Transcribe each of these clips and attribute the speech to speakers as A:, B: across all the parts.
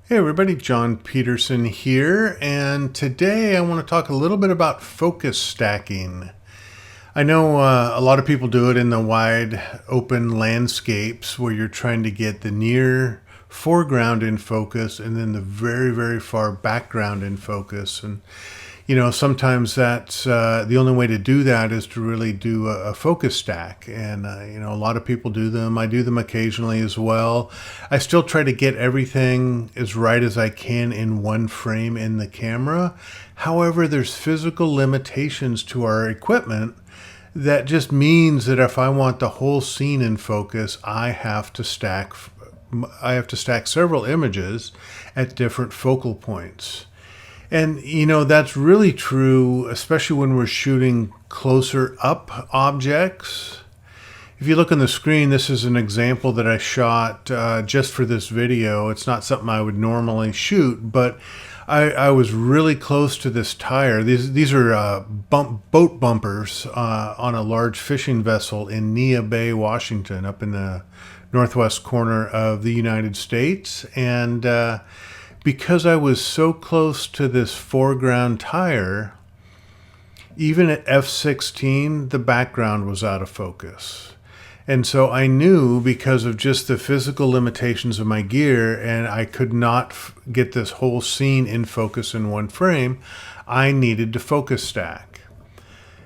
A: Hey everybody, John Peterson here, and today I want to talk a little bit about focus stacking. I know a lot of people do it in the wide open landscapes where you're trying to get the near foreground in focus and then the very, very far background in focus. And you know, sometimes that's the only way to do that is to really do a focus stack. And, you know, a lot of people do them. I do them occasionally as well. I still try to get everything as right as I can in one frame in the camera. However, there's physical limitations to our equipment that just means that if I want the whole scene in focus, I have to stack several images at different focal points. And, you know, that's really true, especially when we're shooting closer up objects. If you look on the screen, this is an example that I shot just for this video. It's not something I would normally shoot, but I was really close to this tire. These are boat bumpers on a large fishing vessel in Nia Bay, Washington, up in the northwest corner of the United States. And because I was so close to this foreground tire, even at f/16, the background was out of focus. And so I knew, because of just the physical limitations of my gear, and I could not get this whole scene in focus in one frame, I needed to focus stack.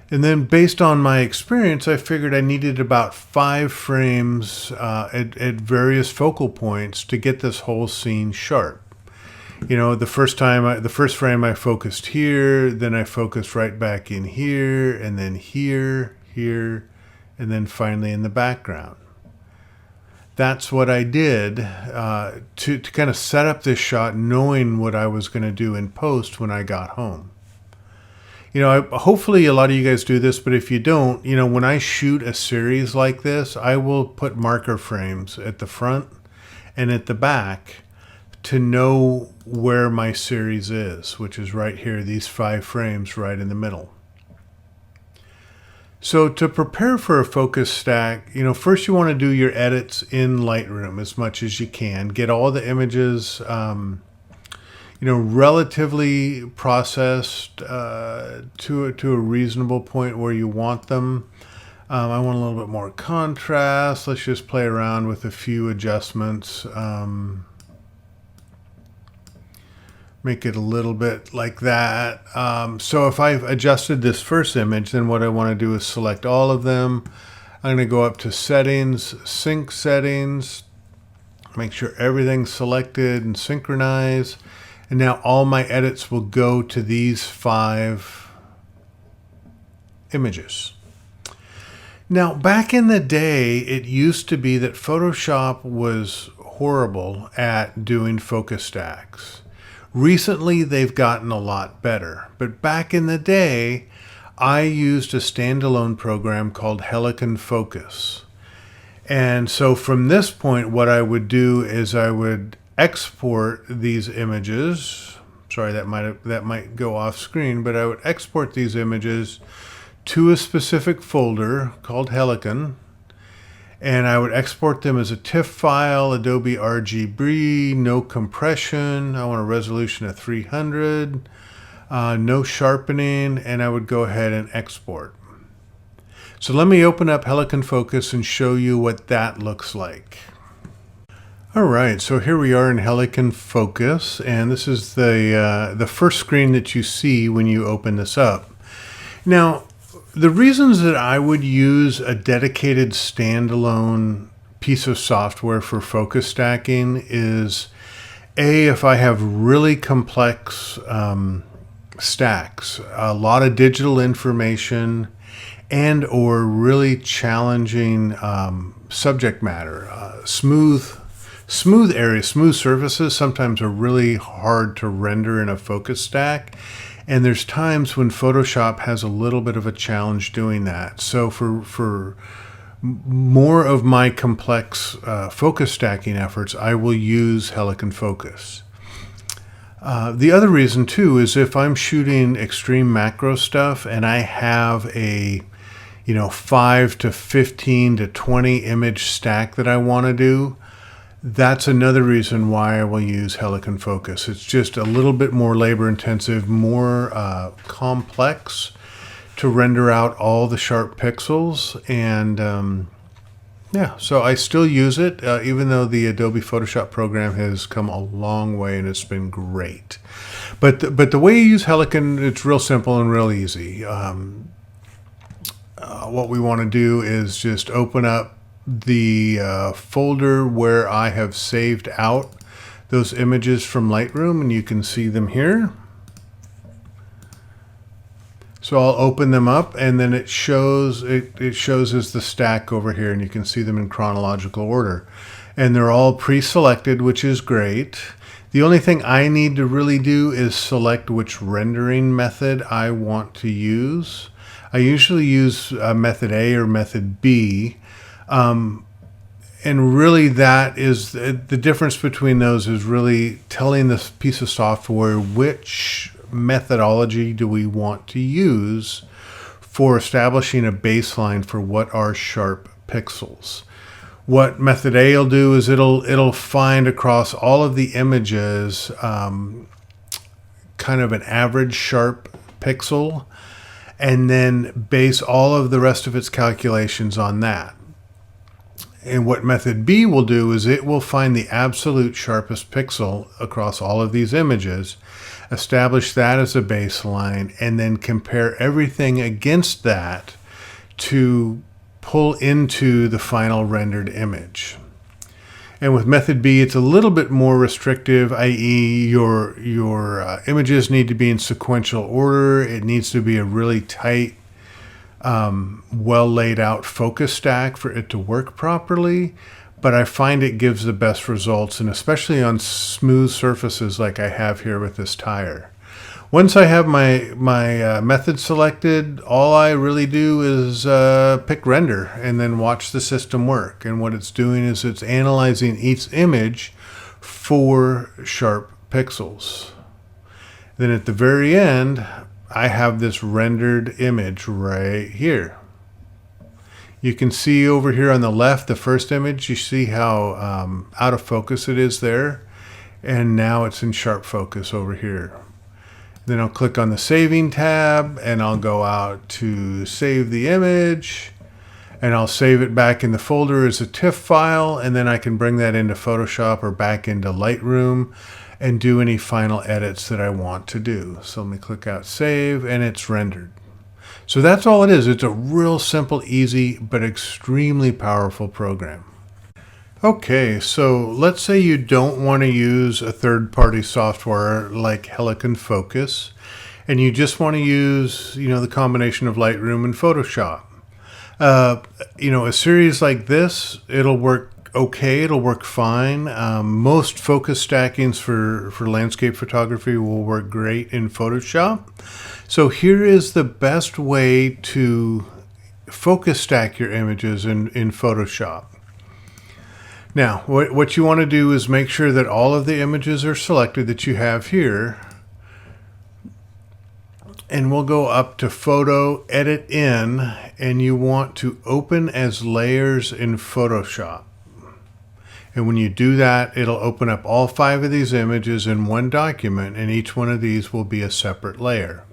A: And then based on my experience, I figured I needed about 5 frames at various focal points to get this whole scene sharp. You know, the first frame I focused here, then I focused right back in here, and then here, and then finally in the background. That's what I did to kind of set up this shot, knowing what I was going to do in post when I got home. You know, hopefully a lot of you guys do this, but if you don't, you know, when I shoot a series like this, I will put marker frames at the front and at the back to know where my series is, which is right here, these 5 frames right in the middle. So to prepare for a focus stack, you know, first you want to do your edits in Lightroom as much as you can. Get all the images, you know, relatively processed to a reasonable point where you want them. I want a little bit more contrast. Let's just play around with a few adjustments. Make it a little bit like that. So if I've adjusted this first image, then what I want to do is select all of them. I'm going to go up to settings, sync settings, make sure everything's selected and synchronized. And now all my edits will go to these 5 images. Now, back in the day, it used to be that Photoshop was horrible at doing focus stacks. Recently, they've gotten a lot better, but back in the day, I used a standalone program called Helicon Focus. And so from this point, what I would do is I would export these images. Sorry, that might go off screen, but I would export these images to a specific folder called Helicon. And I would export them as a TIFF file, Adobe RGB, no compression. I want a resolution of 300, no sharpening, and I would go ahead and export. So let me open up Helicon Focus and show you what that looks like. All right, so here we are in Helicon Focus, and this is the first screen that you see when you open this up. Now, the reasons that I would use a dedicated standalone piece of software for focus stacking is, A, if I have really complex stacks, a lot of digital information, and or really challenging subject matter, smooth areas, smooth surfaces sometimes are really hard to render in a focus stack. And there's times when Photoshop has a little bit of a challenge doing that. So for more of my complex focus stacking efforts, I will use Helicon Focus. The other reason too is if I'm shooting extreme macro stuff and I have a 5 to 15 to 20 image stack that I want to do, that's another reason why I will use Helicon Focus. It's just a little bit more labor intensive, more complex to render out all the sharp pixels. And yeah, so I still use it, even though the Adobe Photoshop program has come a long way and it's been great. But the way you use Helicon, it's real simple and real easy. What we want to do is just open up the folder where I have saved out those images from Lightroom, and you can see them here. So I'll open them up, and then it shows as the stack over here, and you can see them in chronological order. And they're all pre-selected, which is great. The only thing I need to really do is select which rendering method I want to use. I usually use method A or method B. And really that is the difference between those, is really telling this piece of software which methodology do we want to use for establishing a baseline for what are sharp pixels. What method A will do is it'll find across all of the images kind of an average sharp pixel, and then base all of the rest of its calculations on that. And what method B will do is it will find the absolute sharpest pixel across all of these images, establish that as a baseline, and then compare everything against that to pull into the final rendered image. And with method B, it's a little bit more restrictive, i.e. your images need to be in sequential order. It needs to be a really tight, well laid out focus stack for it to work properly. But I find it gives the best results, and especially on smooth surfaces like I have here with this tire. Once I have my method selected, all I really do is pick render and then watch the system work. And what it's doing is it's analyzing each image for sharp pixels. Then at the very end, I have this rendered image right here. You can see over here on the left, the first image, you see how out of focus it is there. And now it's in sharp focus over here. Then I'll click on the saving tab and I'll go out to save the image, and I'll save it back in the folder as a TIFF file, and then I can bring that into Photoshop or back into Lightroom and do any final edits that I want to do. So let me click out save, and it's rendered. So that's all it is. It's a real simple, easy, but extremely powerful program. Okay, so let's say you don't want to use a third-party software like Helicon Focus, and you just want to use, the combination of Lightroom and Photoshop. A series like this, it'll work okay, it'll work fine. Most focus stackings for landscape photography will work great in Photoshop. So here is the best way to focus stack your images in Photoshop. Now, what you want to do is make sure that all of the images are selected that you have here. And we'll go up to Photo, Edit In, and you want to open as layers in Photoshop. And when you do that, it'll open up all 5 of these images in one document, and each one of these will be a separate layer.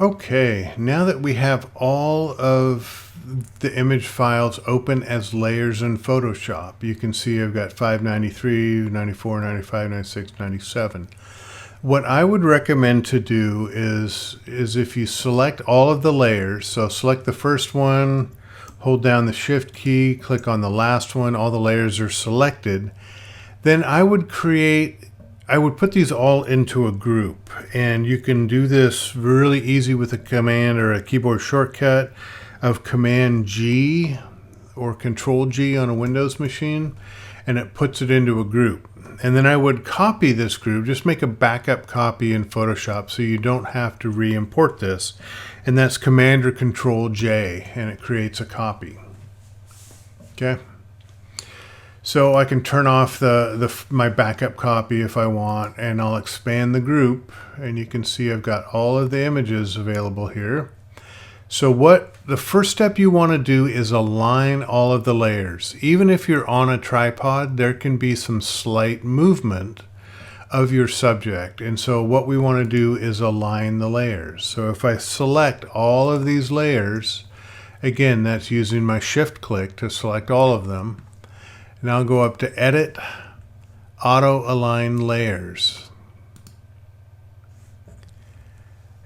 A: Okay, now that we have all of the image files open as layers in Photoshop, you can see I've got 593, 94, 95, 96, 97. What I would recommend to do is if you select all of the layers, so select the first one, hold down the Shift key, click on the last one, all the layers are selected, then I would put these all into a group, and you can do this really easy with a command or a keyboard shortcut of Command G or Control G on a Windows machine, and it puts it into a group. And then I would copy this group, just make a backup copy in Photoshop so you don't have to re-import this. And that's Command or Control J, and it creates a copy. Okay. So I can turn off my backup copy if I want, and I'll expand the group, and you can see I've got all of the images available here. So what the first step you want to do is align all of the layers. Even if you're on a tripod, there can be some slight movement of your subject. And so what we want to do is align the layers. So if I select all of these layers, again, that's using my shift click to select all of them. And I'll go up to Edit, Auto Align Layers.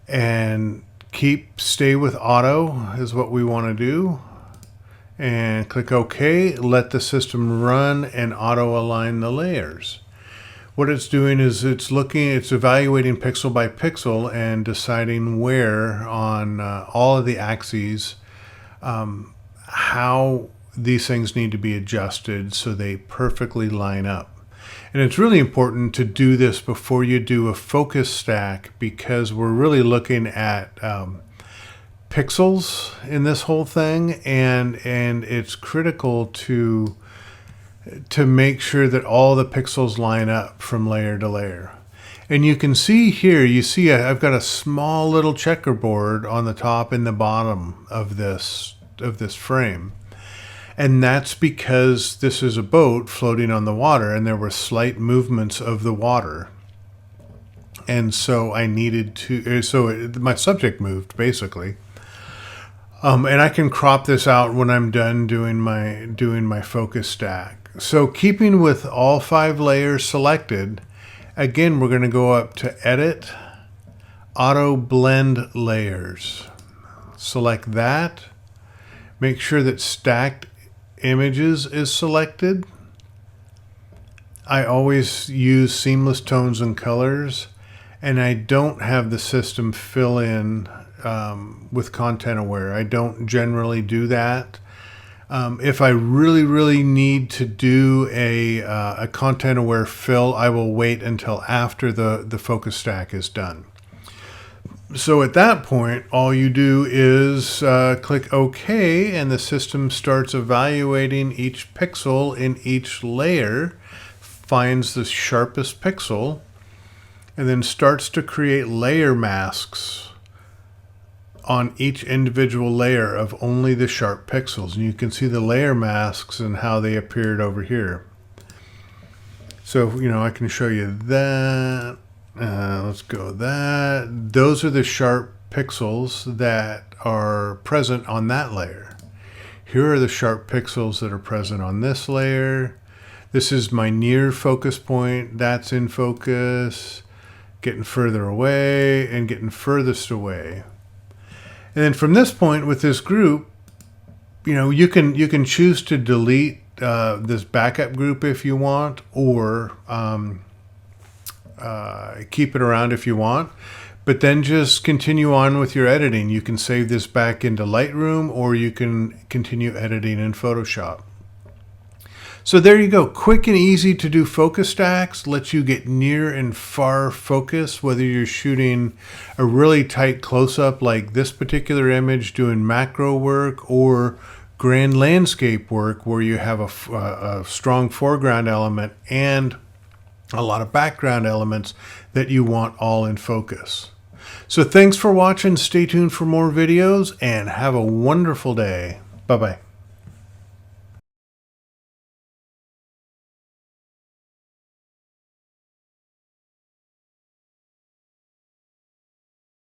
A: And stay with auto is what we want to do. And click OK. Let the system run and auto align the layers. What it's doing is it's evaluating pixel by pixel and deciding where on all of the axes how these things need to be adjusted so they perfectly line up. And it's really important to do this before you do a focus stack, because we're really looking at pixels in this whole thing, and it's critical to make sure that all the pixels line up from layer to layer. And you can see here, I've got a small little checkerboard on the top and the bottom of this frame. And that's because this is a boat floating on the water, and there were slight movements of the water. And so I needed to, my subject moved basically. And I can crop this out when I'm done doing my focus stack. So keeping with all 5 layers selected, again, we're going to go up to Edit, Auto Blend Layers. Select that. Make sure that Stacked Images is selected. I always use seamless tones and colors, and I don't have the system fill in with content aware. I don't generally do that. If I really need to do a content aware fill, I will wait until after the focus stack is done. So at that point, all you do is click OK, and the system starts evaluating each pixel in each layer, finds the sharpest pixel, and then starts to create layer masks on each individual layer of only the sharp pixels. And you can see the layer masks and how they appeared over here. So, I can show you that. Let's go that. Those are the sharp pixels that are present on that layer. Here are the sharp pixels that are present on this layer. This is my near focus point. That's in focus, getting further away and getting furthest away. And then from this point with this group, you can choose to delete this backup group if you want, or keep it around if you want, but then just continue on with your editing. You can save this back into Lightroom, or you can continue editing in Photoshop. So there you go. Quick and easy to do focus stacks. Lets you get near and far focus, whether you're shooting a really tight close-up like this particular image, doing macro work, or grand landscape work where you have a strong foreground element and a lot of background elements that you want all in focus. So thanks for watching. Stay tuned for more videos and have a wonderful day. Bye-bye.